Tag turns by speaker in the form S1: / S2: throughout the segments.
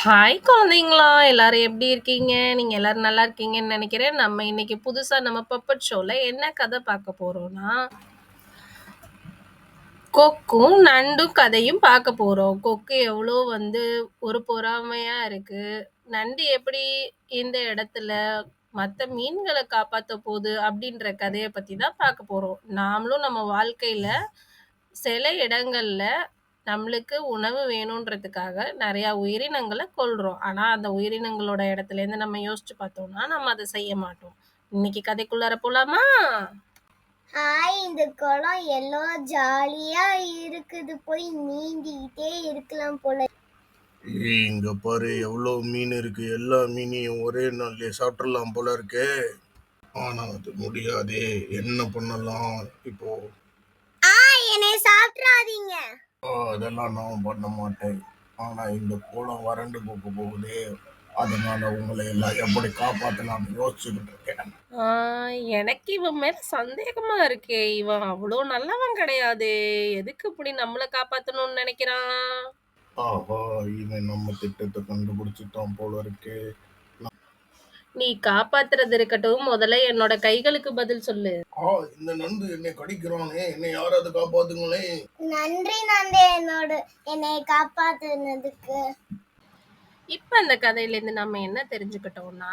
S1: Hi குழந்தைங்களா! எல்லாரும் எப்படி இருக்கீங்க? நீங்க எல்லாரும் நல்லா இருக்கீங்கன்னு நெனைக்கிறேன். நம்ம இன்னைக்கு புதுசா நம்ம பப்பட் ஷோல என்ன கதை பார்க்க போறோம்னா, கொக்கும், நண்டும் கதையும் பார்க்க போறோம். கொக்கு எவ்வளோ ஒரு பொறாமையா இருக்கு. நண்டு எப்படி இந்த இடத்துல மத்த மீன்கள காப்பாத்த போது அப்படின்ற கதைய பத்தி தான் பார்க்க போறோம். நாமளும் நம்ம வாழ்க்கையில சில இடங்கள்ல நம்மளுக்கு உணவு வேணுன்றதுக்காக நெறையா உயிரினங்கள கொல்றோம். ஆனா, அந்த உயிரினங்களோட இடத்துலேருந்து நம்ம யோசிச்சு பார்த்தோம்னா, நம்ம அத செய்ய மாட்டோம். இன்னைக்கு கதைக்குள்ளார போலாமா?
S2: ஹாய், இந்த குளம் எல்லோ ஜாலியா இருக்குது. போய் நீந்திக்கிட்டே இருக்கலாம் போல.
S3: ஏய், இங்க பாரு எவ்வளவு மீன் இருக்கு. எல்லா மீனையும் ஒரே நாள்லயே சாப்பிடலாம் போல இருக்கு. ஆனா அது முடியாதே. என்ன பண்ணலாம் இப்போ?
S2: என்னை சாப்பிட்றாதீங்க.
S3: அதெல்லாம் நான் பண்ண மாட்டேன். ஆனா இந்த குளம் வறண்டு போக போகுதே. அதனால உங்களை எல்லாம் எப்படி காப்பாத்தலாம்னு யோசிச்சுக்கிட்டு இருக்கேன்.
S1: ஆ, எனக்கு இவன் மேல சந்தேகமா இருக்கே. இவன் அவ்ளோ நல்லவன் கிடையாதே. எதுக்கு இப்படி நம்மள காப்பாத்தணும்னு நெனைக்கிறான்?
S3: ஆஹா, இவன் நம்ம திட்டத்தை கண்டுபிடிச்சிட்டான் போல இருக்கு.
S1: நீ காப்பாத்துறது இருக்கட்டும். முதல்ல என்னோட கைகளுக்கு பதில் சொல்லு.
S3: இந்த நண்டு என்னை கடிக்கிறானே. என்னை யாராவது காப்பாத்துங்களே.
S2: நன்றி நந்தே, என்னை காப்பாத்துனதுக்கு.
S1: இப்ப இந்த கதையிலேருந்து நம்ம என்ன தெரிஞ்சுக்கிட்டோம்னா,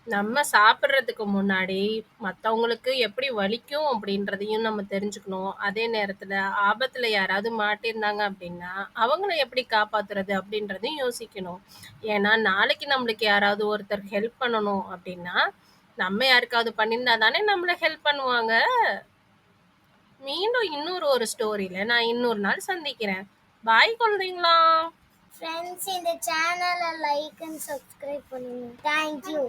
S1: நம்ம சாப்பிடுறதுக்கு முன்னாடி மத்தவங்களுக்கு எப்படி வலிக்கும் அப்படின்றதையும் நம்ம தெரிஞ்சுக்கணும். அதே நேரத்துல ஆபத்துல யாராவது மாட்டியிருந்தாங்க அப்படின்னா, அவங்கள எப்படி காப்பாத்துறது அப்படின்றதையும் யோசிக்கணும். ஏன்னா, நாளைக்கு நம்மளுக்கு யாராவது ஒருத்தர் ஹெல்ப் பண்ணணும் அப்படின்னா, நம்ம யாருக்காவது பண்ணியிருந்தா தானே நம்மள ஹெல்ப் பண்ணுவாங்க. மீண்டும் இன்னொரு ஒரு ஸ்டோரியில நான் இன்னொரு நாள் சந்திக்கிறேன். பாய் குழந்தைங்களா!
S2: ஃப்ரெண்ட்ஸ், இந்த சேனலை லைக் அண்ட் சப்ஸ்கிரைப் பண்ணுங்க. தேங்க்யூ.